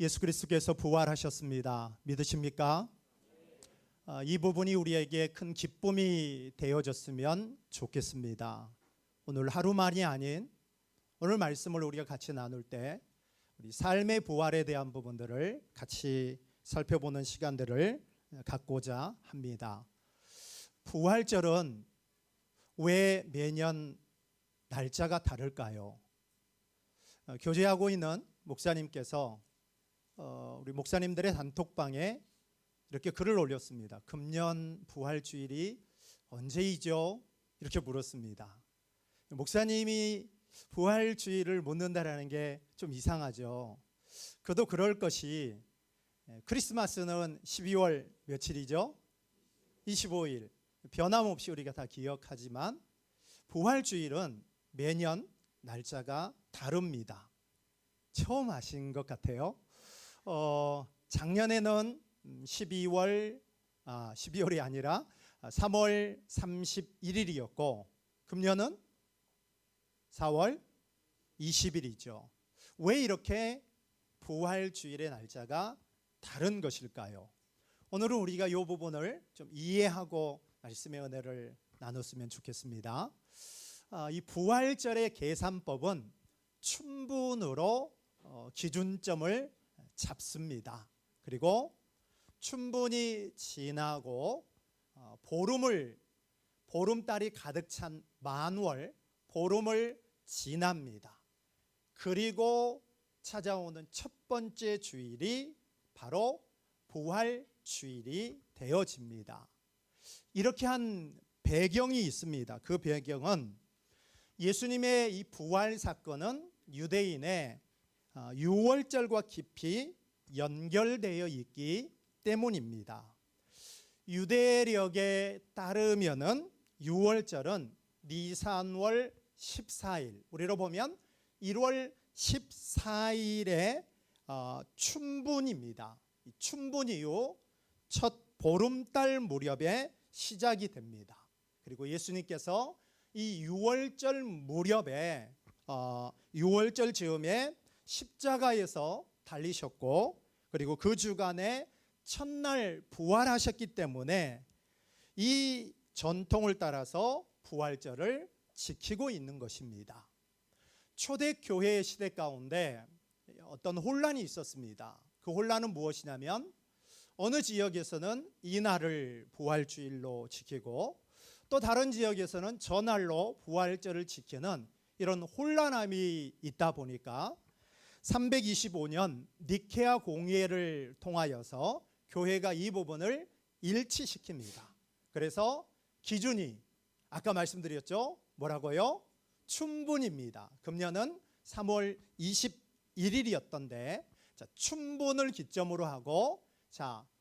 예수 그리스도께서 부활하셨습니다. 믿으십니까? 이 부분이 우리에게 큰 기쁨이 되어졌으면 좋겠습니다. 오늘 하루만이 아닌 오늘 말씀을 우리가 같이 나눌 때 우리 삶의 부활에 대한 부분들을 같이 살펴보는 시간들을 갖고자 합니다. 부활절은 왜 매년 날짜가 다를까요? 교제하고 있는 목사님께서 우리 목사님들의 단톡방에 이렇게 글을 올렸습니다. 금년 부활주일이 언제이죠? 이렇게 물었습니다. 목사님이 부활주일을 묻는다라는 게 좀 이상하죠. 그도 그럴 것이 크리스마스는 12월 며칠이죠? 25일. 변함없이 우리가 다 기억하지만 부활주일은 매년 날짜가 다릅니다. 처음 아신 것 같아요. 작년에는 12월이 아니라 3월 31일이었고 금년은 4월 20일이죠. 왜 이렇게 부활주일의 날짜가 다른 것일까요? 오늘은 우리가 이 부분을 좀 이해하고 말씀의 은혜를 나눴으면 좋겠습니다. 이 부활절의 계산법은 춘분으로 기준점을 잡습니다. 그리고 춘분이 지나고 보름달이 가득 찬 만월 보름을 지납니다. 그리고 찾아오는 첫 번째 주일이 바로 부활주일이 되어집니다. 이렇게 한 배경이 있습니다. 그 배경은 예수님의 이 부활 사건은 유대인의 유월절과 깊이 연결되어 있기 때문입니다. 유대력에 따르면은 유월절은 니산월 14일, 우리로 보면 1월 14일의 춘분입니다. 춘분 이후 첫 보름달 무렵에 시작이 됩니다. 그리고 예수님께서 이 유월절 무렵에 6월절 즈음에 십자가에서 달리셨고 그리고 그 주간에 첫날 부활하셨기 때문에 이 전통을 따라서 부활절을 지키고 있는 것입니다. 초대교회 시대 가운데 어떤 혼란이 있었습니다. 그 혼란은 무엇이냐면 어느 지역에서는 이날을 부활주일로 지키고 또 다른 지역에서는 전날로 부활절을 지키는 이런 혼란함이 있다 보니까 325년 니케아 공회를 통하여서 교회가 이 부분을 일치시킵니다. 그래서 기준이 아까 말씀드렸죠? 뭐라고요? 춘분입니다. 금년은 3월 21일이었던데 춘분을 기점으로 하고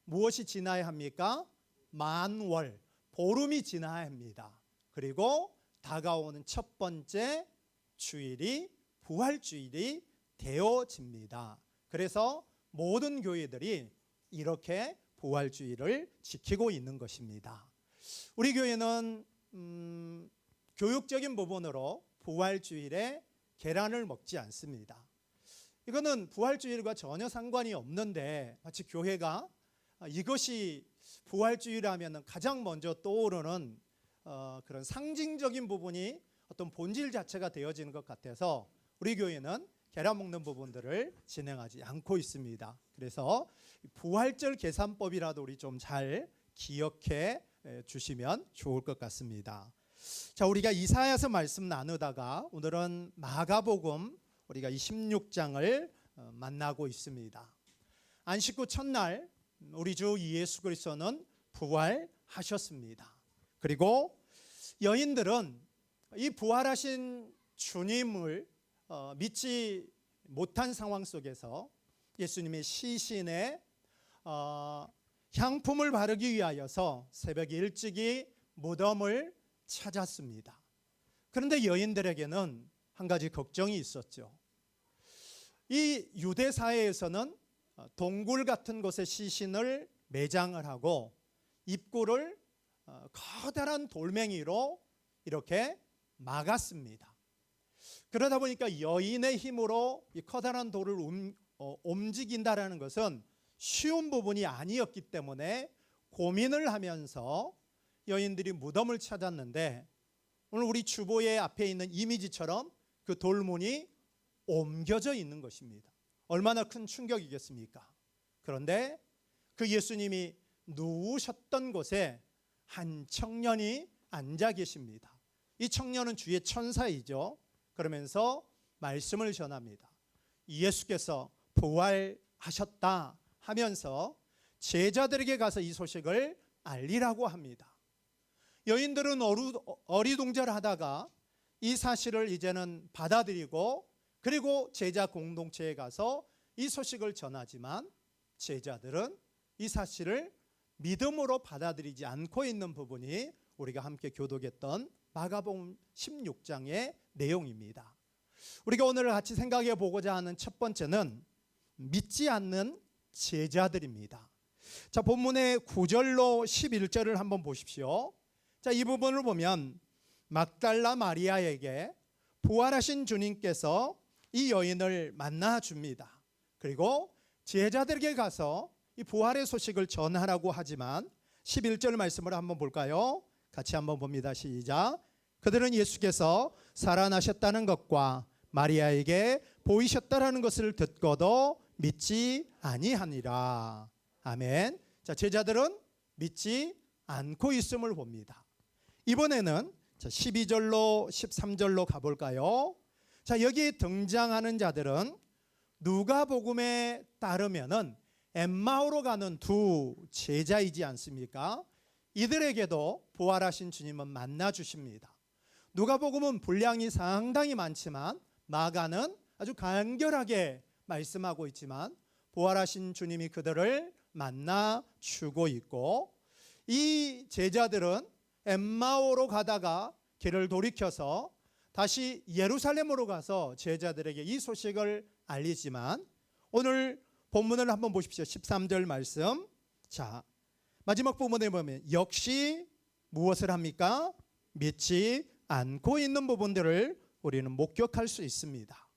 무엇이 지나야 합니까? 만월, 보름이 지나야 합니다. 그리고 다가오는 첫 번째 주일이 부활주일이 되어집니다. 그래서 모든 교회들이 이렇게 부활주일을 지키고 있는 것입니다. 우리 교회는 교육적인 부분으로 부활주일에 계란을 먹지 않습니다. 이거는 부활주일과 전혀 상관이 없는데 마치 교회가 이것이 부활주일하면 가장 먼저 떠오르는 그런 상징적인 부분이 어떤 본질 자체가 되어지는 것 같아서 우리 교회는 계란 먹는 부분들을 진행하지 않고 있습니다. 그래서 부활절 계산법이라도 우리 좀 잘 기억해 주시면 좋을 것 같습니다. 우리가 이사야서 말씀 나누다가 오늘은 마가복음 우리가 이 16장을 만나고 있습니다. 안식구 첫날 우리 주 예수 그리스도는 부활하셨습니다. 그리고 여인들은 이 부활하신 주님을 믿지 못한 상황 속에서 예수님의 시신에 향품을 바르기 위하여서 새벽 일찍이 무덤을 찾았습니다. 그런데 여인들에게는 한 가지 걱정이 있었죠. 이 유대 사회에서는 동굴 같은 곳에 시신을 매장을 하고 입구를 커다란 돌멩이로 이렇게 막았습니다. 그러다 보니까 여인의 힘으로 이 커다란 돌을 움직인다라는 것은 쉬운 부분이 아니었기 때문에 고민을 하면서 여인들이 무덤을 찾았는데, 오늘 우리 주보의 앞에 있는 이미지처럼 그 돌문이 옮겨져 있는 것입니다. 얼마나 큰 충격이겠습니까? 그런데 그 예수님이 누우셨던 곳에 한 청년이 앉아 계십니다. 이 청년은 주의 천사이죠. 그러면서 말씀을 전합니다. 예수께서 부활하셨다 하면서 제자들에게 가서 이 소식을 알리라고 합니다. 여인들은 어리둥절하다가 이 사실을 이제는 받아들이고, 그리고 제자 공동체에 가서 이 소식을 전하지만 제자들은 이 사실을 믿음으로 받아들이지 않고 있는 부분이 우리가 함께 교독했던 마가복음 16장의 내용입니다. 우리가 오늘 같이 생각해 보고자 하는 첫 번째는 믿지 않는 제자들입니다. 자, 본문의 9절로 11절을 한번 보십시오. 자, 이 부분을 보면 막달라 마리아에게 부활하신 주님께서 이 여인을 만나 줍니다. 그리고 제자들에게 가서 이 부활의 소식을 전하라고 하지만 11절 말씀을 한번 볼까요? 같이 한번 봅니다. 시작. 그들은 예수께서 살아나셨다는 것과 마리아에게 보이셨다라는 것을 듣고도 믿지 아니하니라. 아멘. 자, 제자들은 믿지 않고 있음을 봅니다. 이번에는 12절로 13절로 가볼까요? 자, 여기 등장하는 자들은 누가복음에 따르면은 엠마오로 가는 두 제자이지 않습니까? 이들에게도 부활하신 주님은 만나 주십니다. 누가복음은 분량이 상당히 많지만 마가는 아주 간결하게 말씀하고 있지만 부활하신 주님이 그들을 만나 주고 있고, 이 제자들은 엠마오로 가다가 길을 돌이켜서 다시 예루살렘으로 가서 제자들에게 이 소식을 알리지만, 오늘 본문을 한번 보십시오. 13절 말씀. 자, 마지막 부분에 보면 역시 무엇을 합니까? 믿지 않고 있는 부분들을 우리는 목격할 수 있습니다.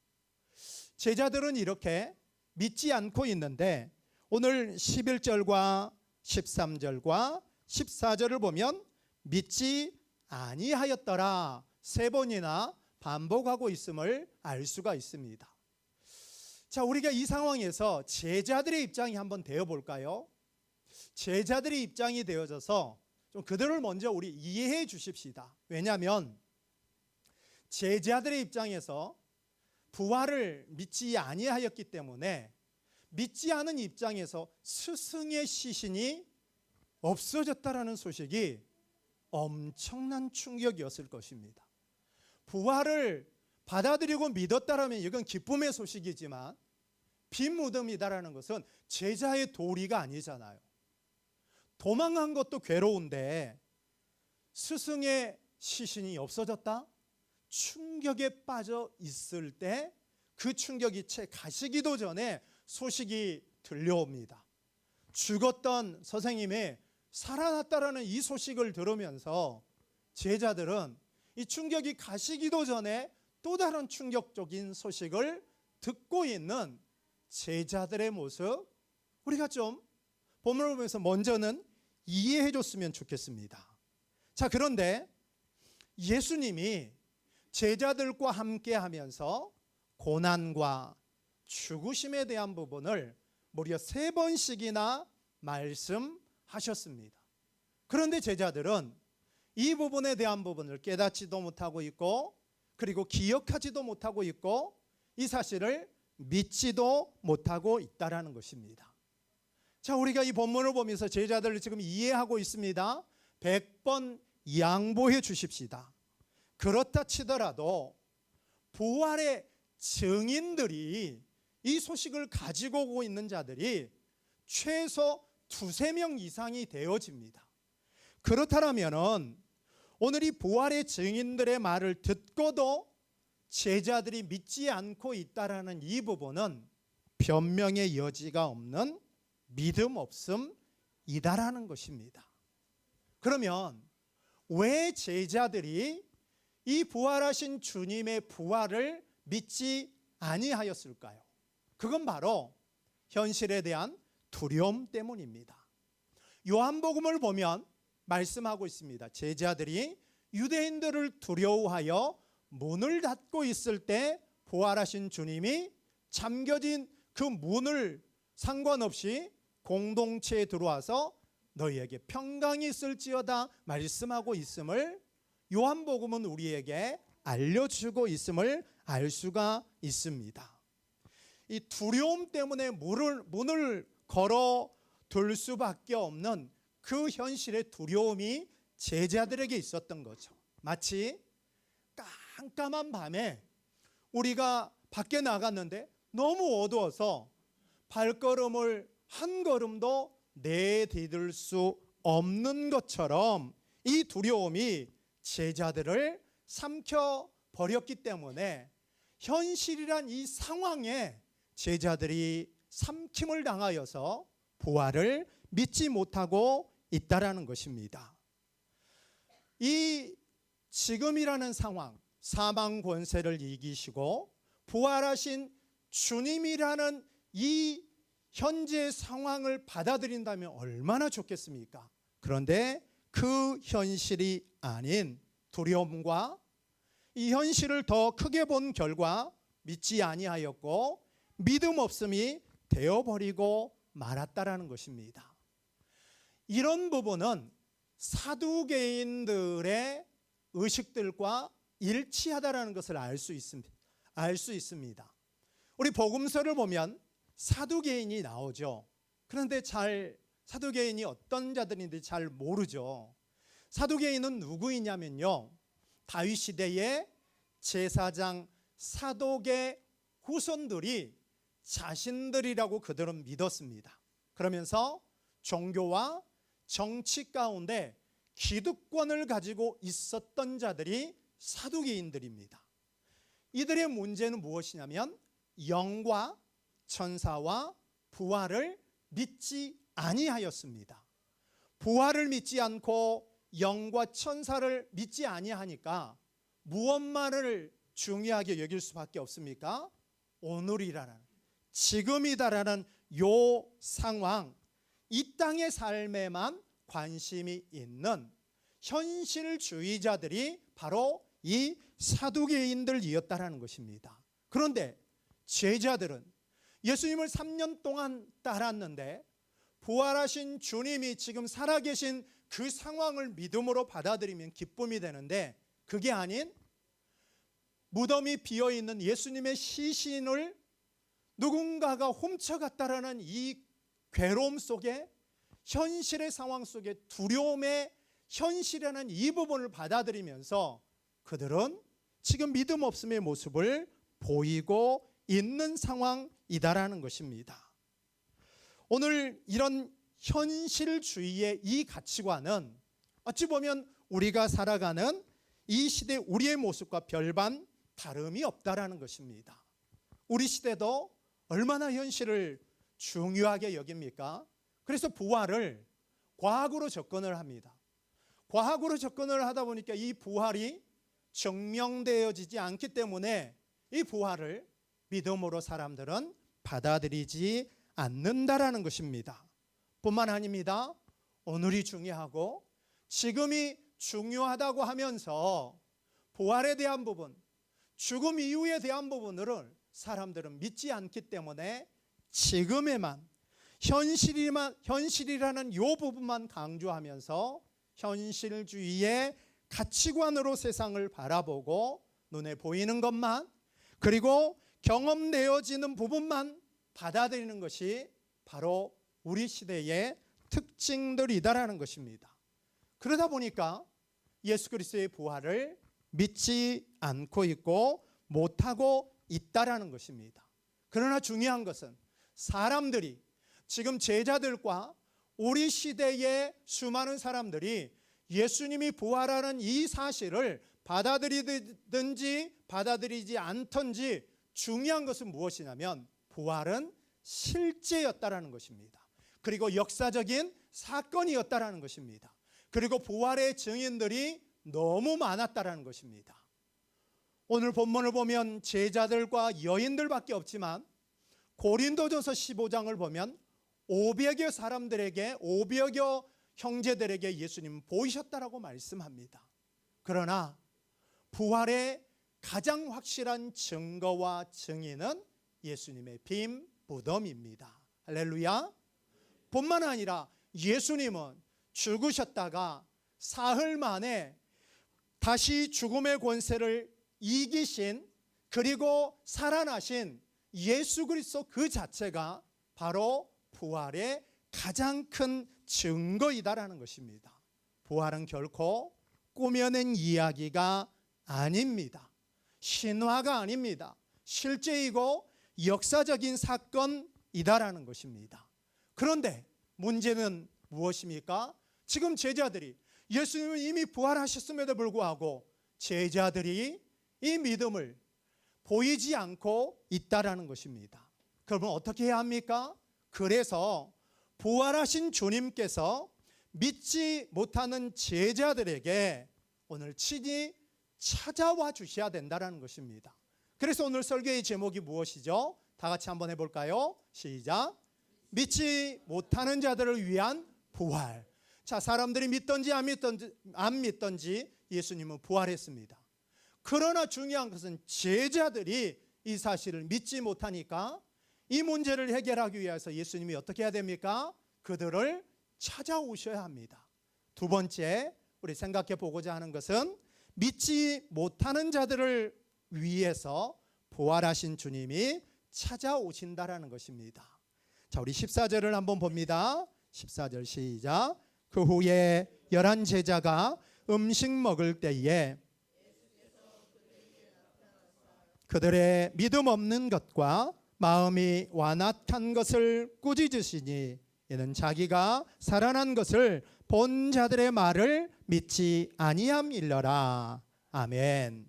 제자들은 이렇게 믿지 않고 있는데, 오늘 11절과 13절과 14절을 보면 믿지 아니하였더라 세 번이나 반복하고 있음을 알 수가 있습니다. 자, 우리가 이 상황에서 제자들의 입장이 한번 되어 볼까요? 제자들의 입장이 되어져서 좀 그들을 먼저 우리 이해해 주십시다. 왜냐하면 제자들의 입장에서 부활을 믿지 아니하였기 때문에 믿지 않은 입장에서 스승의 시신이 없어졌다라는 소식이 엄청난 충격이었을 것입니다. 부활을 받아들이고 믿었다라면 이건 기쁨의 소식이지만 빈 무덤이다라는 것은 제자의 도리가 아니잖아요. 도망간 것도 괴로운데 스승의 시신이 없어졌다? 충격에 빠져 있을 때 그 충격이 채 가시기도 전에 소식이 들려옵니다. 죽었던 선생님이 살아났다라는 이 소식을 들으면서 제자들은 이 충격이 가시기도 전에 또 다른 충격적인 소식을 듣고 있는 제자들의 모습, 우리가 좀 본문을 보면서 먼저는 이해해 줬으면 좋겠습니다. 자, 그런데 예수님이 제자들과 함께 하면서 고난과 죽으심에 대한 부분을 무려 3번씩이나 말씀하셨습니다. 그런데 제자들은 이 부분에 대한 부분을 깨닫지도 못하고 있고, 그리고 기억하지도 못하고 있고, 이 사실을 믿지도 못하고 있다라는 것입니다. 자, 우리가 이 본문을 보면서 제자들을 지금 이해하고 있습니다. 100번 양보해 주십시다. 그렇다 치더라도 부활의 증인들이, 이 소식을 가지고 오고 있는 자들이 최소 2-3명 이상이 되어집니다. 그렇다면 오늘 이 부활의 증인들의 말을 듣고도 제자들이 믿지 않고 있다라는 이 부분은 변명의 여지가 없는 믿음 없음이다라는 것입니다. 그러면 왜 제자들이 이 부활하신 주님의 부활을 믿지 아니하였을까요? 그건 바로 현실에 대한 두려움 때문입니다. 요한복음을 보면 말씀하고 있습니다. 제자들이 유대인들을 두려워하여 문을 닫고 있을 때 부활하신 주님이 잠겨진 그 문을 상관없이 공동체에 들어와서 너희에게 평강이 있을지어다 말씀하고 있음을 요한복음은 우리에게 알려주고 있음을 알 수가 있습니다. 이 두려움 때문에 문을 걸어 둘 수밖에 없는 그 현실의 두려움이 제자들에게 있었던 거죠. 마치 깜깜한 밤에 우리가 밖에 나갔는데 너무 어두워서 발걸음을 한 걸음도 내디딜 수 없는 것처럼 이 두려움이 제자들을 삼켜버렸기 때문에 현실이란 이 상황에 제자들이 삼킴을 당하여서 부활을 믿지 못하고 있다라는 것입니다. 이 지금이라는 상황, 사망 권세를 이기시고 부활하신 주님이라는 이 현재 상황을 받아들인다면 얼마나 좋겠습니까? 그런데 그 현실이 아닌 두려움과 이 현실을 더 크게 본 결과 믿지 아니하였고 믿음 없음이 되어버리고 말았다라는 것입니다. 이런 부분은 사두개인들의 의식들과 일치하다라는 것을 알 수 있습니다. 우리 복음서를 보면 사두개인이 나오죠. 그런데 사두개인이 어떤 자들인지 잘 모르죠. 사두개인은 누구이냐면요, 다윗 시대의 제사장 사독의 후손들이 자신들이라고 그들은 믿었습니다. 그러면서 종교와 정치 가운데 기득권을 가지고 있었던 자들이 사두개인들입니다. 이들의 문제는 무엇이냐면 영과 천사와 부활을 믿지 아니하였습니다. 부활을 믿지 않고 영과 천사를 믿지 아니하니까 무엇만을 중요하게 여길 수밖에 없습니까? 오늘이라는, 지금이다라는 요 상황, 이 땅의 삶에만 관심이 있는 현실주의자들이 바로 이 사두개인들이었다라는 것입니다. 그런데 제자들은 예수님을 3년 동안 따랐는데 부활하신 주님이 지금 살아계신 그 상황을 믿음으로 받아들이면 기쁨이 되는데, 그게 아닌 무덤이 비어있는 예수님의 시신을 누군가가 훔쳐갔다라는 이 괴로움 속에, 현실의 상황 속에 두려움의 현실이라는 이 부분을 받아들이면서 그들은 지금 믿음 없음의 모습을 보이고 있는 상황이다라는 것입니다. 오늘 이런 현실주의의 이 가치관은 어찌 보면 우리가 살아가는 이 시대 우리의 모습과 별반 다름이 없다라는 것입니다. 우리 시대도 얼마나 현실을 중요하게 여깁니까? 그래서 부활을 과학으로 접근을 합니다. 과학으로 접근을 하다 보니까 이 부활이 증명되어지지 않기 때문에 이 부활을 믿음으로 사람들은 받아들이지 않는다라는 것입니다. 뿐만 아닙니다. 오늘이 중요하고 지금이 중요하다고 하면서 부활에 대한 부분, 죽음 이후에 대한 부분을 사람들은 믿지 않기 때문에 지금에만, 현실이라는 이 부분만 강조하면서 현실주의의 가치관으로 세상을 바라보고 눈에 보이는 것만, 그리고 경험되어지는 부분만 받아들이는 것이 바로 우리 시대의 특징들이다라는 것입니다. 그러다 보니까 예수 그리스도의 부활을 믿지 않고 있고 못하고 있다라는 것입니다. 그러나 중요한 것은 사람들이, 지금 제자들과 우리 시대의 수많은 사람들이 예수님이 부활하는 이 사실을 받아들이든지 받아들이지 않든지 중요한 것은 무엇이냐면 부활은 실제였다라는 것입니다. 그리고 역사적인 사건이었다라는 것입니다. 그리고 부활의 증인들이 너무 많았다라는 것입니다. 오늘 본문을 보면 제자들과 여인들밖에 없지만 고린도전서 15장을 보면 500여 사람들에게 500여 형제들에게 예수님은 보이셨다라고 말씀합니다. 그러나 부활의 가장 확실한 증거와 증인은 예수님의 빈 무덤입니다. 할렐루야. 뿐만 아니라 예수님은 죽으셨다가 사흘 만에 다시 죽음의 권세를 이기신, 그리고 살아나신 예수 그리스도 그 자체가 바로 부활의 가장 큰 증거이다라는 것입니다. 부활은 결코 꾸며낸 이야기가 아닙니다. 신화가 아닙니다. 실제이고 역사적인 사건이다라는 것입니다. 그런데 문제는 무엇입니까? 지금 제자들이, 예수님은 이미 부활하셨음에도 불구하고 제자들이 이 믿음을 보이지 않고 있다라는 것입니다. 그러면 어떻게 해야 합니까? 그래서 부활하신 주님께서 믿지 못하는 제자들에게 오늘 친히 찾아와 주셔야 된다는 것입니다. 그래서 오늘 설교의 제목이 무엇이죠? 다 같이 한번 해볼까요? 시작. 믿지 못하는 자들을 위한 부활. 자, 사람들이 믿든지 안 믿든지 예수님은 부활했습니다. 그러나 중요한 것은 제자들이 이 사실을 믿지 못하니까 이 문제를 해결하기 위해서 예수님이 어떻게 해야 됩니까? 그들을 찾아오셔야 합니다. 두 번째, 우리 생각해 보고자 하는 것은 믿지 못하는 자들을 위해서 부활하신 주님이 찾아오신다라는 것입니다. 자, 우리 14절을 한번 봅니다. 14절 시작. 그 후에 11 제자가 음식 먹을 때에 그들의 믿음 없는 것과 마음이 완악한 것을 꾸짖으시니 이는 자기가 살아난 것을 본 자들의 말을 믿지 아니함일러라. 아멘.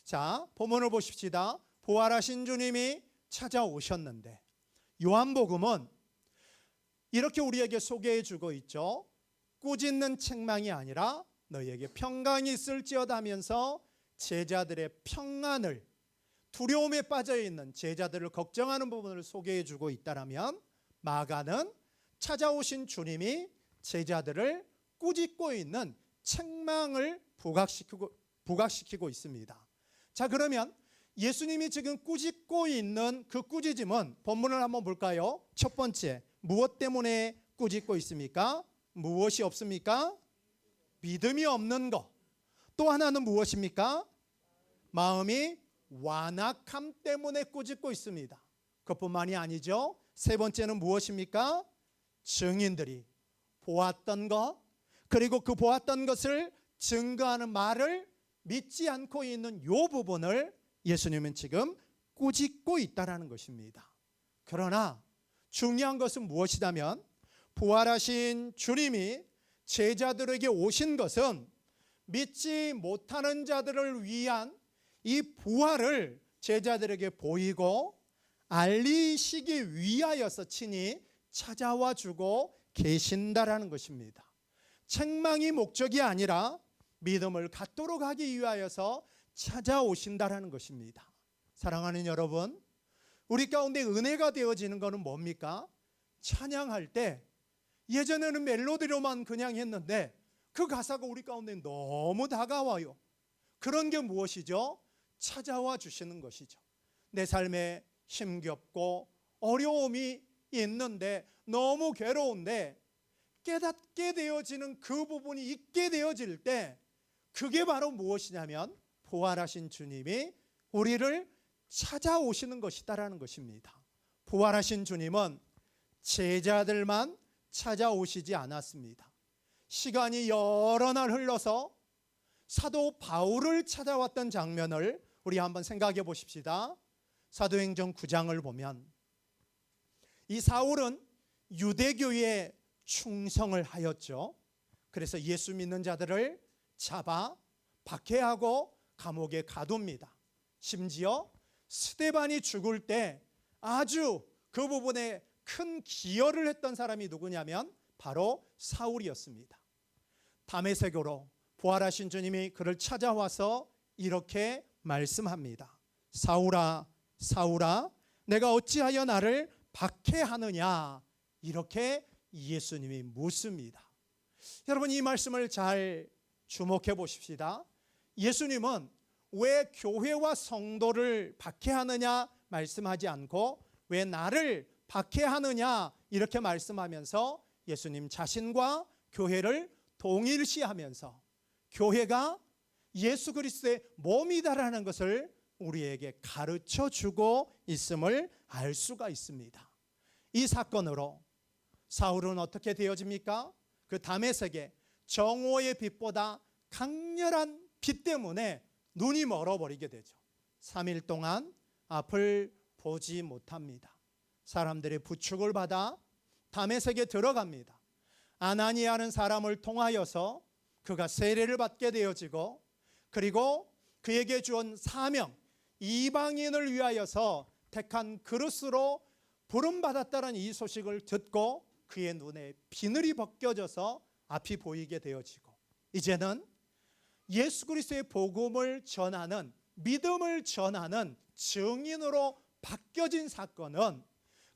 자, 본문을 보십시다. 부활하신 주님이 찾아오셨는데 요한복음은 이렇게 우리에게 소개해 주고 있죠. 꾸짖는 책망이 아니라 너희에게 평강이 있을지어다 하면서 제자들의 평안을, 두려움에 빠져 있는 제자들을 걱정하는 부분을 소개해 주고 있다라면, 마가는 찾아오신 주님이 제자들을 꾸짖고 있는 책망을 부각시키고 있습니다. 자, 그러면 예수님이 지금 꾸짖고 있는 그 꾸짖음은 본문을 한번 볼까요? 첫 번째, 무엇 때문에 꾸짖고 있습니까? 무엇이 없습니까? 믿음이 없는 것. 또 하나는 무엇입니까? 마음이 완악함 때문에 꾸짖고 있습니다. 그것뿐만이 아니죠. 세 번째는 무엇입니까? 증인들이 보았던 것, 그리고 그 보았던 것을 증거하는 말을 믿지 않고 있는 이 부분을 예수님은 지금 꾸짖고 있다는 것입니다. 그러나 중요한 것은 무엇이냐면, 부활하신 주님이 제자들에게 오신 것은 믿지 못하는 자들을 위한 이 부활을 제자들에게 보이고 알리시기 위하여서 친히 찾아와 주고 계신다라는 것입니다. 책망이 목적이 아니라 믿음을 갖도록 하기 위하여서 찾아오신다라는 것입니다. 사랑하는 여러분, 우리 가운데 은혜가 되어지는 것은 뭡니까? 찬양할 때 예전에는 멜로디로만 그냥 했는데 그 가사가 우리 가운데 너무 다가와요. 그런 게 무엇이죠? 찾아와 주시는 것이죠. 내 삶에 힘겹고 어려움이 있는데, 너무 괴로운데 깨닫게 되어지는 그 부분이 있게 되어질 때, 그게 바로 무엇이냐면 부활하신 주님이 우리를 찾아오시는 것이다라는 것입니다. 부활하신 주님은 제자들만 찾아오시지 않았습니다. 시간이 여러 날 흘러서 사도 바울을 찾아왔던 장면을 우리 한번 생각해 보십시다. 사도행전 9장을 보면 이 사울은 유대교에 충성을 하였죠. 그래서 예수 믿는 자들을 잡아 박해하고 감옥에 가둡니다. 심지어 스데반이 죽을 때 아주 그 부분에 큰 기여를 했던 사람이 누구냐면 바로 사울이었습니다. 다메섹으로 부활하신 주님이 그를 찾아와서 이렇게 말씀합니다. 사울아, 사울아, 내가 어찌하여 나를 박해하느냐, 이렇게 예수님이 묻습니다. 여러분, 이 말씀을 잘 주목해 보십시다. 예수님은 왜 교회와 성도를 박해하느냐 말씀하지 않고 왜 나를 박해하느냐 이렇게 말씀하면서 예수님 자신과 교회를 동일시하면서 교회가 예수 그리스도의 몸이다라는 것을 우리에게 가르쳐 주고 있음을 알 수가 있습니다. 이 사건으로 사울은 어떻게 되어집니까? 그 다메섹의 정오의 빛보다 강렬한 빛 때문에 눈이 멀어버리게 되죠. 3일 동안 앞을 보지 못합니다. 사람들의 부축을 받아 다메섹에 들어갑니다. 아나니아라는 사람을 통하여서 그가 세례를 받게 되어지고, 그리고 그에게 주은 사명, 이방인을 위하여서 택한 그릇으로 부름받았다는 이 소식을 듣고 그의 눈에 비늘이 벗겨져서 앞이 보이게 되어지고, 이제는 예수 그리스도의 복음을 전하는, 믿음을 전하는 증인으로 바뀌어진 사건은,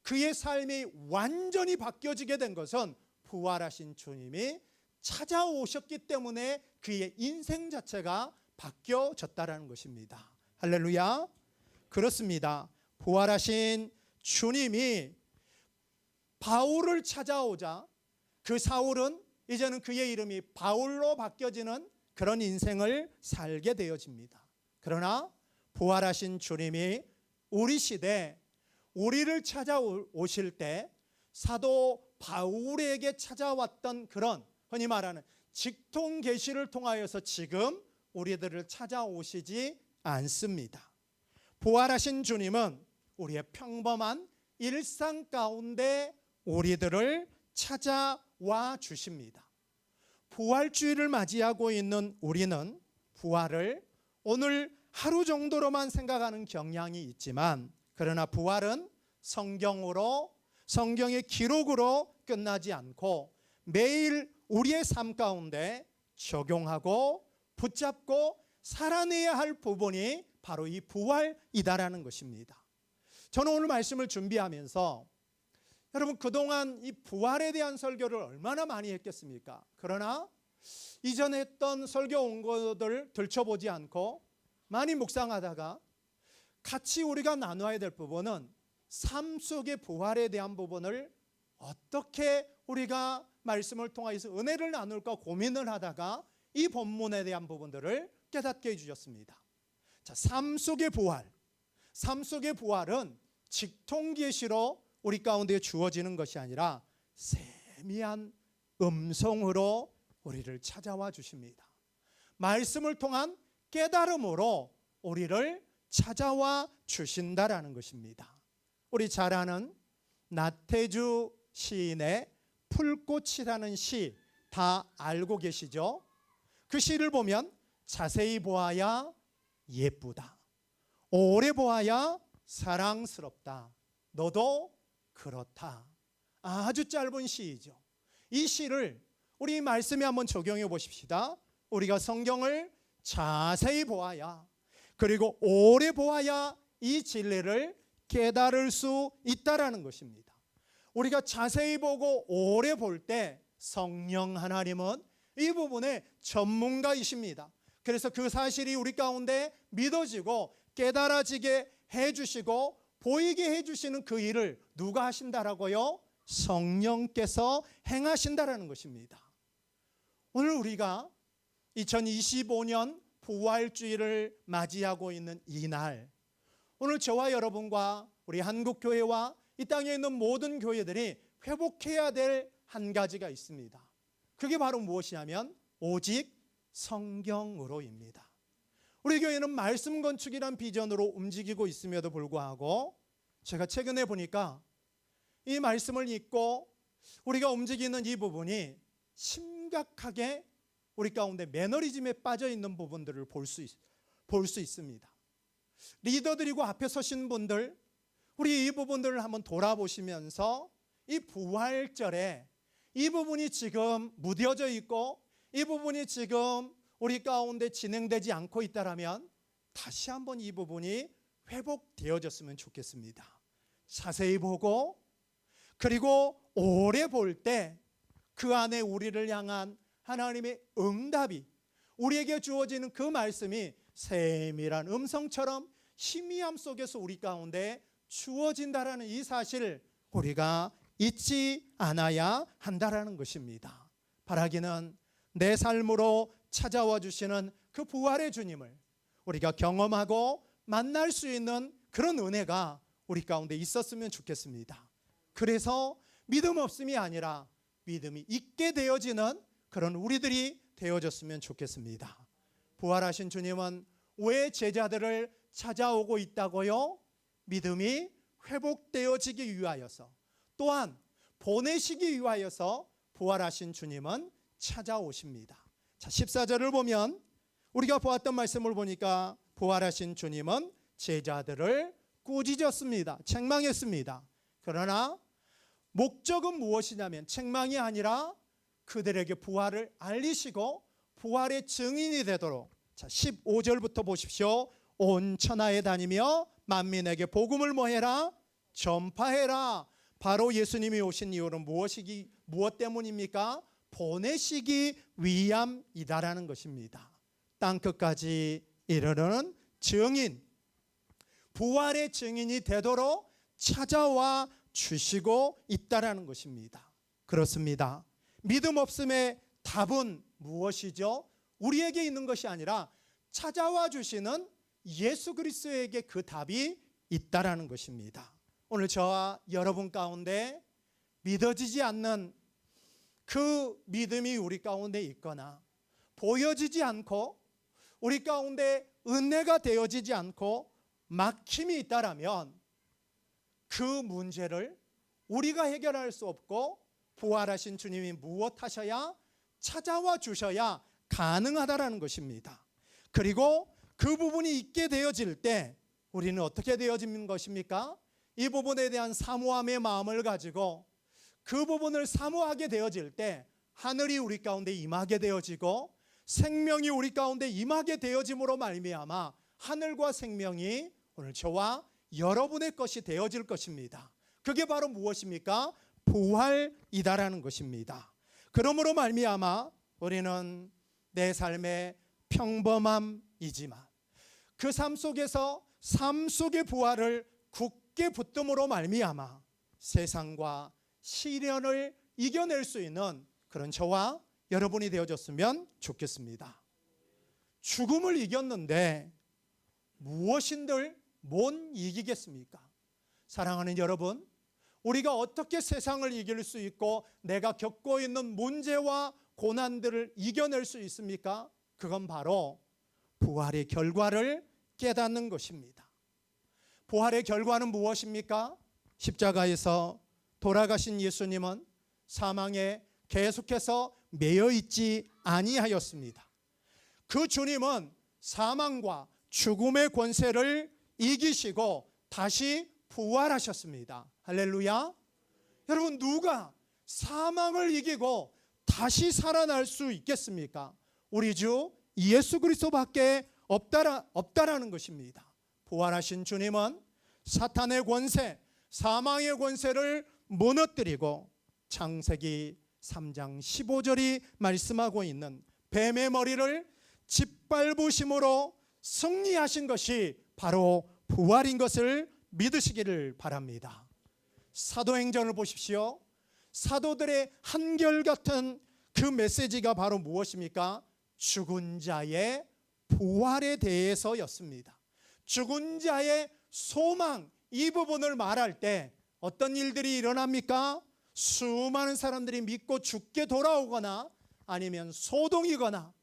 그의 삶이 완전히 바뀌어지게 된 것은 부활하신 주님이 찾아오셨기 때문에 그의 인생 자체가 바뀌어졌다는 것입니다. 할렐루야. 그렇습니다. 부활하신 주님이 바울을 찾아오자 그 사울은 이제는 그의 이름이 바울로 바뀌어지는 그런 인생을 살게 되어집니다. 그러나 부활하신 주님이 우리 시대 우리를 찾아오실 때 사도 바울에게 찾아왔던 그런 흔히 말하는 직통 계시를 통하여서 지금 우리들을 찾아오시지 않습니다. 부활하신 주님은 우리의 평범한 일상 가운데 우리들을 찾아와 주십니다. 부활주의를 맞이하고 있는 우리는 부활을 오늘 하루 정도로만 생각하는 경향이 있지만, 그러나 부활은 성경의 기록으로 끝나지 않고 매일 우리의 삶 가운데 적용하고 붙잡고 살아내야 할 부분이 바로 이 부활이다라는 것입니다. 저는 오늘 말씀을 준비하면서 여러분, 그동안 이 부활에 대한 설교를 얼마나 많이 했겠습니까? 그러나 이전에 했던 설교 원고들 들춰보지 않고 많이 묵상하다가 같이 우리가 나눠야 될 부분은 삶 속의 부활에 대한 부분을 어떻게 우리가 말씀을 통해서 은혜를 나눌까 고민을 하다가 이 본문에 대한 부분들을 깨닫게 해주셨습니다. 자, 삶 속의 부활. 삶 속의 부활은 직통계시로 우리 가운데 주어지는 것이 아니라 세미한 음성으로 우리를 찾아와 주십니다. 말씀을 통한 깨달음으로 우리를 찾아와 주신다라는 것입니다. 우리 잘 아는 나태주 시인의 풀꽃이라는 시 다 알고 계시죠? 그 시를 보면 자세히 보아야 예쁘다, 오래 보아야 사랑스럽다, 너도 그렇다. 아주 짧은 시이죠. 이 시를 우리 말씀에 한번 적용해 보십시다. 우리가 성경을 자세히 보아야, 그리고 오래 보아야 이 진리를 깨달을 수 있다라는 것입니다. 우리가 자세히 보고 오래 볼 때 성령 하나님은 이 부분에 전문가이십니다. 그래서 그 사실이 우리 가운데 믿어지고 깨달아지게 해주시고 보이게 해주시는 그 일을 누가 하신다라고요? 성령께서 행하신다라는 것입니다. 오늘 우리가 2025년 부활주의를 맞이하고 있는 이 날, 오늘 저와 여러분과 우리 한국교회와 이 땅에 있는 모든 교회들이 회복해야 될 한 가지가 있습니다. 그게 바로 무엇이냐면 오직 성경으로입니다. 우리 교회는 말씀 건축이란 비전으로 움직이고 있음에도 불구하고 제가 최근에 보니까 이 말씀을 읽고 우리가 움직이는 이 부분이 심각하게 우리 가운데 매너리즘에 빠져 있는 부분들을 볼 수 있습니다. 리더들이고 앞에 서신 분들, 우리 이 부분들을 한번 돌아보시면서 이 부활절에 이 부분이 지금 무뎌져 있고 이 부분이 지금 우리 가운데 진행되지 않고 있다라면 다시 한번 이 부분이 회복되어졌으면 좋겠습니다. 자세히 보고 그리고 오래 볼 때 그 안에 우리를 향한 하나님의 응답이, 우리에게 주어지는 그 말씀이 세밀한 음성처럼 희미함 속에서 우리 가운데 주어진다라는 이 사실을 우리가 잊지 않아야 한다라는 것입니다. 바라기는 내 삶으로 찾아와 주시는 그 부활의 주님을 우리가 경험하고 만날 수 있는 그런 은혜가 우리 가운데 있었으면 좋겠습니다. 그래서 믿음 없음이 아니라 믿음이 있게 되어지는 그런 우리들이 되어졌으면 좋겠습니다. 부활하신 주님은 왜 제자들을 찾아오고 있다고요? 믿음이 회복되어지기 위하여서, 또한 보내시기 위하여서 부활하신 주님은 찾아오십니다. 자, 14절을 보면 우리가 보았던 말씀을 보니까 부활하신 주님은 제자들을 꾸짖었습니다. 책망했습니다. 그러나 목적은 무엇이냐면 책망이 아니라 그들에게 부활을 알리시고 부활의 증인이 되도록, 자 15절부터 보십시오. 온 천하에 다니며 만민에게 복음을 뭐해라? 전파해라. 바로 예수님이 오신 이유는 무엇 때문입니까? 보내시기 위함이다라는 것입니다. 땅끝까지 이르는 증인, 부활의 증인이 되도록 찾아와 주시고 있다라는 것입니다. 그렇습니다. 믿음 없음의 답은 무엇이죠? 우리에게 있는 것이 아니라 찾아와 주시는 예수 그리스도에게 그 답이 있다라는 것입니다. 오늘 저와 여러분 가운데 믿어지지 않는 그 믿음이 우리 가운데 있거나 보여지지 않고 우리 가운데 은혜가 되어지지 않고 막힘이 있다라면 그 문제를 우리가 해결할 수 없고 부활하신 주님이 무엇하셔야 찾아와 주셔야 가능하다라는 것입니다. 그리고 그 부분이 있게 되어질 때 우리는 어떻게 되어지는 것입니까? 이 부분에 대한 사모함의 마음을 가지고 그 부분을 사모하게 되어질 때 하늘이 우리 가운데 임하게 되어지고 생명이 우리 가운데 임하게 되어짐으로 말미암아 하늘과 생명이 오늘 저와 여러분의 것이 되어질 것입니다. 그게 바로 무엇입니까? 부활이다라는 것입니다. 그러므로 말미암아 우리는 내 삶의 평범함이지만 그 삶 속에서 삶 속의 부활을 굳게 붙듦으로 말미암아 세상과 시련을 이겨낼 수 있는 그런 저와 여러분이 되어졌으면 좋겠습니다. 죽음을 이겼는데 무엇인들 못 이기겠습니까? 사랑하는 여러분, 우리가 어떻게 세상을 이길 수 있고 내가 겪고 있는 문제와 고난들을 이겨낼 수 있습니까? 그건 바로 부활의 결과를 깨닫는 것입니다. 부활의 결과는 무엇입니까? 십자가에서 돌아가신 예수님은 사망에 계속해서 매여 있지 아니하였습니다. 그 주님은 사망과 죽음의 권세를 이기시고 다시 부활하셨습니다. 할렐루야. 여러분, 누가 사망을 이기고 다시 살아날 수 있겠습니까? 우리 주 예수 그리스도밖에 없다라는 것입니다. 부활하신 주님은 사탄의 권세, 사망의 권세를 무너뜨리고 창세기 3장 15절이 말씀하고 있는 뱀의 머리를 짓밟으심으로 승리하신 것이 바로 부활인 것을 믿으시기를 바랍니다. 사도행전을 보십시오. 사도들의 한결같은 그 메시지가 바로 무엇입니까? 죽은 자의 부활에 대해서였습니다. 죽은 자의 소망, 이 부분을 말할 때 어떤 일들이 일어납니까? 수많은 사람들이 믿고 죽게 돌아오거나 아니면 소동이거나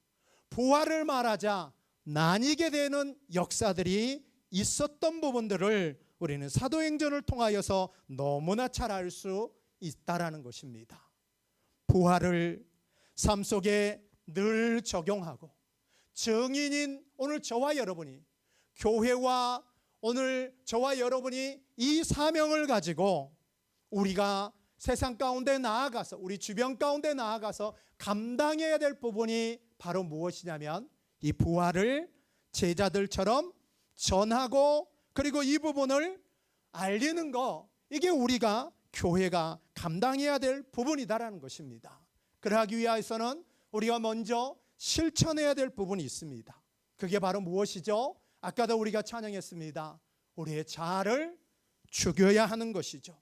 부활을 말하자 나뉘게 되는 역사들이 있었던 부분들을 우리는 사도행전을 통하여서 너무나 잘 알 수 있다라는 것입니다. 부활을 삶 속에 늘 적용하고 증인인 오늘 저와 여러분이, 교회와 오늘 저와 여러분이 이 사명을 가지고 우리가 세상 가운데 나아가서 우리 주변 가운데 나아가서 감당해야 될 부분이 바로 무엇이냐면 이 부활을 제자들처럼 전하고 그리고 이 부분을 알리는 거, 이게 우리가 교회가 감당해야 될 부분이다라는 것입니다. 그러기 위해서는 우리가 먼저 실천해야 될 부분이 있습니다. 그게 바로 무엇이죠? 아까도 우리가 찬양했습니다. 우리의 자아를 죽여야 하는 것이죠.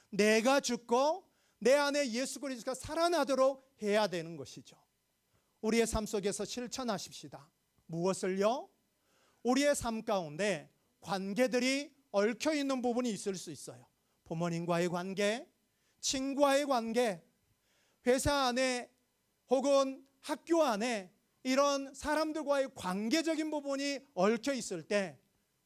내가 죽고 내 안에 예수 그리스도가 살아나도록 해야 되는 것이죠. 우리의 삶 속에서 실천하십시다. 무엇을요? 우리의 삶 가운데 관계들이 얽혀 있는 부분이 있을 수 있어요. 부모님과의 관계, 친구와의 관계, 회사 안에 혹은 학교 안에 이런 사람들과의 관계적인 부분이 얽혀 있을 때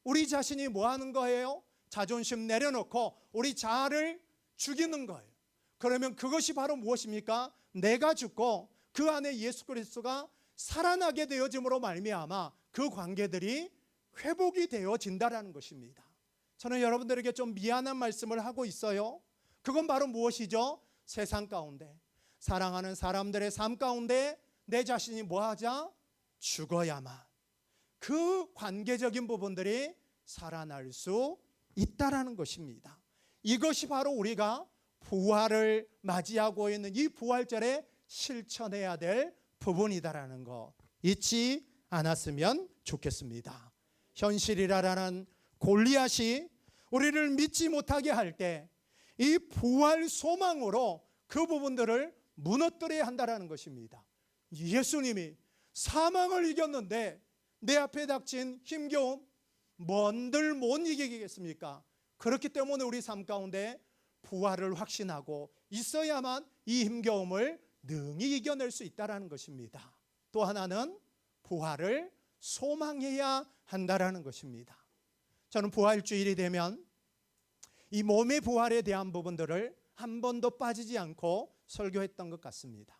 우리 자신이 뭐 하는 거예요? 자존심 내려놓고 우리 자아를 죽이는 거예요. 그러면 그것이 바로 무엇입니까? 내가 죽고 그 안에 예수 그리스도가 살아나게 되어짐으로 말미암아 그 관계들이 회복이 되어진다라는 것입니다. 저는 여러분들에게 좀 미안한 말씀을 하고 있어요. 그건 바로 무엇이죠? 세상 가운데 사랑하는 사람들의 삶 가운데 내 자신이 뭐하자? 죽어야만 그 관계적인 부분들이 살아날 수 있다라는 것입니다. 이것이 바로 우리가 부활을 맞이하고 있는 이 부활절에 실천해야 될 부분이다라는 거 잊지 않았으면 좋겠습니다. 현실이라는 골리앗이 우리를 믿지 못하게 할 때 이 부활 소망으로 그 부분들을 무너뜨려야 한다는 것입니다. 예수님이 사망을 이겼는데 내 앞에 닥친 힘겨움 뭔들 못 이기겠습니까? 그렇기 때문에 우리 삶 가운데 부활을 확신하고 있어야만 이 힘겨움을 능히 이겨낼 수 있다는 것입니다. 또 하나는 부활을 소망해야 한다는 것입니다. 저는 부활주일이 되면 이 몸의 부활에 대한 부분들을 한 번도 빠지지 않고 설교했던 것 같습니다.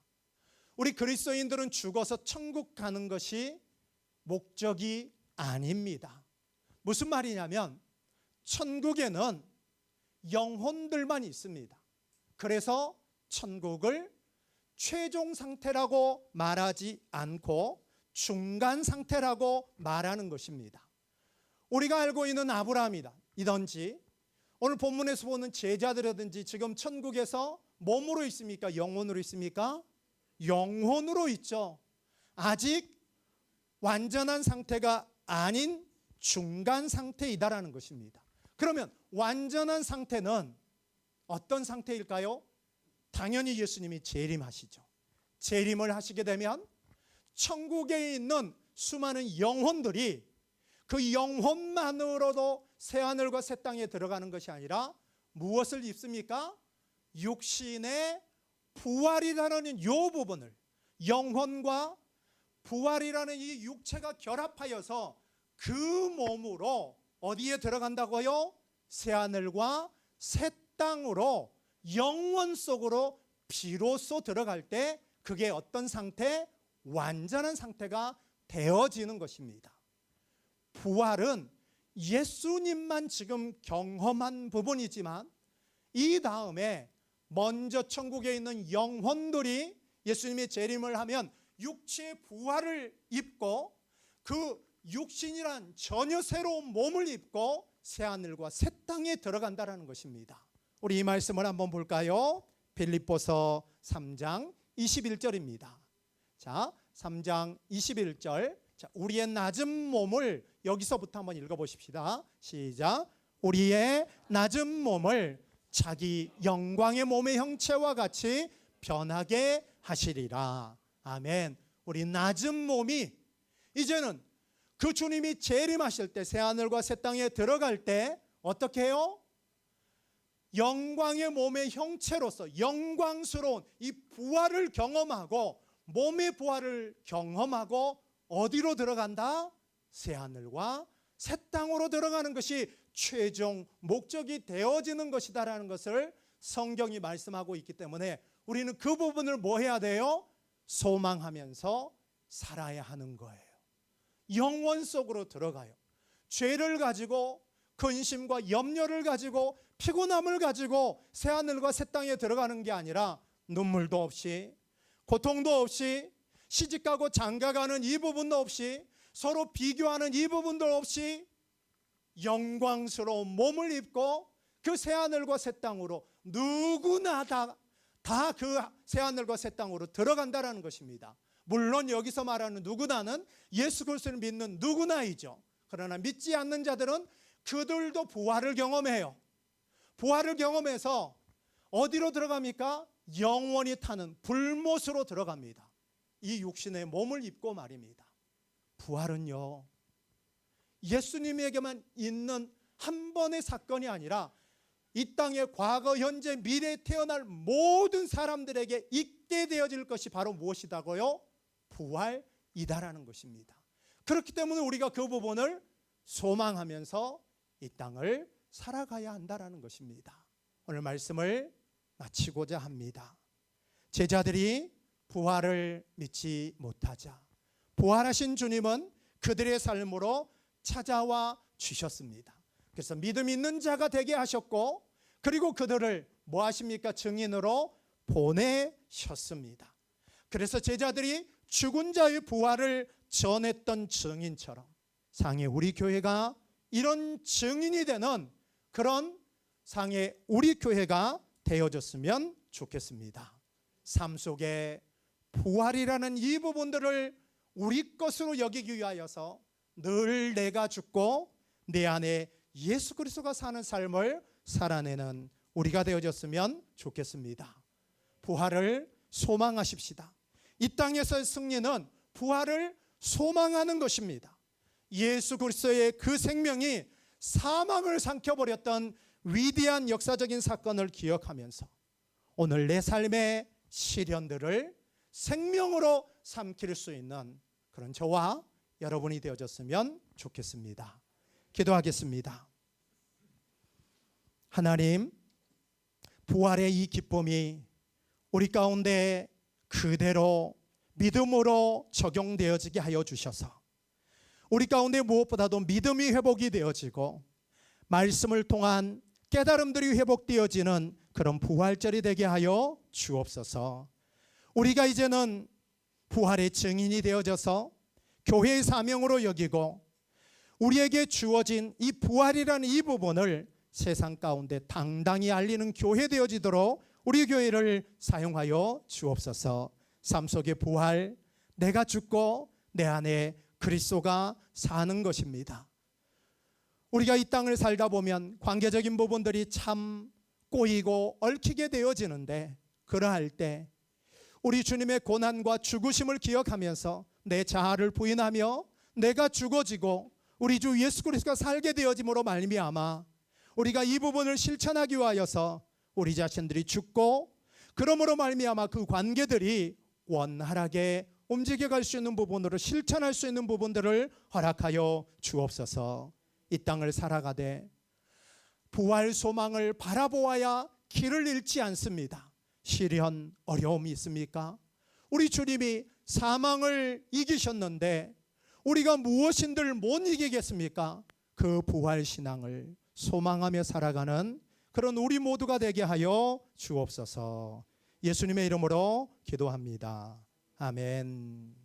우리 그리스도인들은 죽어서 천국 가는 것이 목적이 아닙니다. 무슨 말이냐면 천국에는 영혼들만 있습니다. 그래서 천국을 최종 상태라고 말하지 않고 중간 상태라고 말하는 것입니다. 우리가 알고 있는 아브라함이든지 오늘 본문에서 보는 제자들이든지 지금 천국에서 몸으로 있습니까? 영혼으로 있습니까? 영혼으로 있죠. 아직 완전한 상태가 아닌 중간 상태이다라는 것입니다. 그러면 완전한 상태는 어떤 상태일까요? 당연히 예수님이 재림하시죠. 재림을 하시게 되면 천국에 있는 수많은 영혼들이 그 영혼만으로도 새하늘과 새 땅에 들어가는 것이 아니라 무엇을 입습니까? 육신의 부활이라는 이 부분을, 영혼과 부활이라는 이 육체가 결합하여서 그 몸으로 어디에 들어간다고요? 새하늘과 새 땅으로 영원 속으로 비로소 들어갈 때 그게 어떤 상태? 완전한 상태가 되어지는 것입니다. 부활은 예수님만 지금 경험한 부분이지만 이 다음에 먼저 천국에 있는 영혼들이 예수님의 재림을 하면 육체의 부활을 입고 그 육신이란 전혀 새로운 몸을 입고 새하늘과 새 땅에 들어간다는 것입니다. 우리 이 말씀을 한번 볼까요? 빌립보서 3장 21절입니다. 자, 3장 21절. 자, 우리의 낮은 몸을 여기서부터 한번 읽어보십시다. 시작. 우리의 낮은 몸을 자기 영광의 몸의 형체와 같이 변하게 하시리라. 아멘. 우리 낮은 몸이 이제는 그 주님이 재림하실 때 새하늘과 새 땅에 들어갈 때 어떻게 해요? 영광의 몸의 형체로서 영광스러운 이 부활을 경험하고 몸의 부활을 경험하고 어디로 들어간다? 새하늘과 새 땅으로 들어가는 것이 최종 목적이 되어지는 것이다라는 것을 성경이 말씀하고 있기 때문에 우리는 그 부분을 뭐 해야 돼요? 소망하면서 살아야 하는 거예요. 영원 속으로 들어가요. 죄를 가지고 근심과 염려를 가지고 피곤함을 가지고 새하늘과 새 땅에 들어가는 게 아니라 눈물도 없이 고통도 없이 시집가고 장가가는 이 부분도 없이 서로 비교하는 이 부분도 없이 영광스러운 몸을 입고 그 새하늘과 새 땅으로 누구나 다 그 새하늘과 새 땅으로 들어간다라는 것입니다. 물론 여기서 말하는 누구나는 예수 그리스도를 믿는 누구나이죠. 그러나 믿지 않는 자들은 그들도 부활을 경험해요. 부활을 경험해서 어디로 들어갑니까? 영원히 타는 불못으로 들어갑니다. 이 육신의 몸을 입고 말입니다. 부활은요, 예수님에게만 있는 한 번의 사건이 아니라 이 땅의 과거, 현재, 미래에 태어날 모든 사람들에게 있게 되어질 것이 바로 무엇이다고요? 부활이다라는 것입니다. 그렇기 때문에 우리가 그 부분을 소망하면서 이 땅을 살아가야 한다라는 것입니다. 오늘 말씀을 마치고자 합니다. 제자들이 부활을 믿지 못하자 부활하신 주님은 그들의 삶으로 찾아와 주셨습니다. 그래서 믿음 있는 자가 되게 하셨고, 그리고 그들을 뭐 하십니까? 증인으로 보내셨습니다. 그래서 제자들이 죽은 자의 부활을 전했던 증인처럼 상해 우리 교회가 이런 증인이 되는 그런 상해 우리 교회가 되어졌으면 좋겠습니다. 삶 속에 부활이라는 이 부분들을 우리 것으로 여기기 위하여서 늘 내가 죽고 내 안에 예수 그리스도가 사는 삶을 살아내는 우리가 되어졌으면 좋겠습니다. 부활을 소망하십시다. 이 땅에서의 승리는 부활을 소망하는 것입니다. 예수 그리스도의 그 생명이 사망을 삼켜버렸던 위대한 역사적인 사건을 기억하면서 오늘 내 삶의 시련들을 생명으로 삼킬 수 있는 그런 저와 여러분이 되어졌으면 좋겠습니다. 기도하겠습니다. 하나님, 부활의 이 기쁨이 우리 가운데 그대로 믿음으로 적용되어지게 하여 주셔서 우리 가운데 무엇보다도 믿음이 회복이 되어지고 말씀을 통한 깨달음들이 회복되어지는 그런 부활절이 되게 하여 주옵소서. 우리가 이제는 부활의 증인이 되어져서 교회의 사명으로 여기고 우리에게 주어진 이 부활이라는 이 부분을 세상 가운데 당당히 알리는 교회 되어지도록 우리 교회를 사용하여 주옵소서. 삶 속의 부활, 내가 죽고 내 안에 그리스도가 사는 것입니다. 우리가 이 땅을 살다 보면 관계적인 부분들이 참 꼬이고 얽히게 되어지는데, 그러할 때 우리 주님의 고난과 죽으심을 기억하면서 내 자아를 부인하며 내가 죽어지고 우리 주 예수 그리스도가 살게 되어짐으로 말미암아 우리가 이 부분을 실천하기 위하여서 우리 자신들이 죽고, 그러므로 말미암아 그 관계들이 원활하게 움직여갈 수 있는 부분으로 실천할 수 있는 부분들을 허락하여 주옵소서. 이 땅을 살아가되 부활 소망을 바라보아야 길을 잃지 않습니다. 시련, 어려움이 있습니까? 우리 주님이 사망을 이기셨는데 우리가 무엇인들 못 이기겠습니까? 그 부활 신앙을 소망하며 살아가는 그런 우리 모두가 되게 하여 주옵소서. 예수님의 이름으로 기도합니다. 아멘.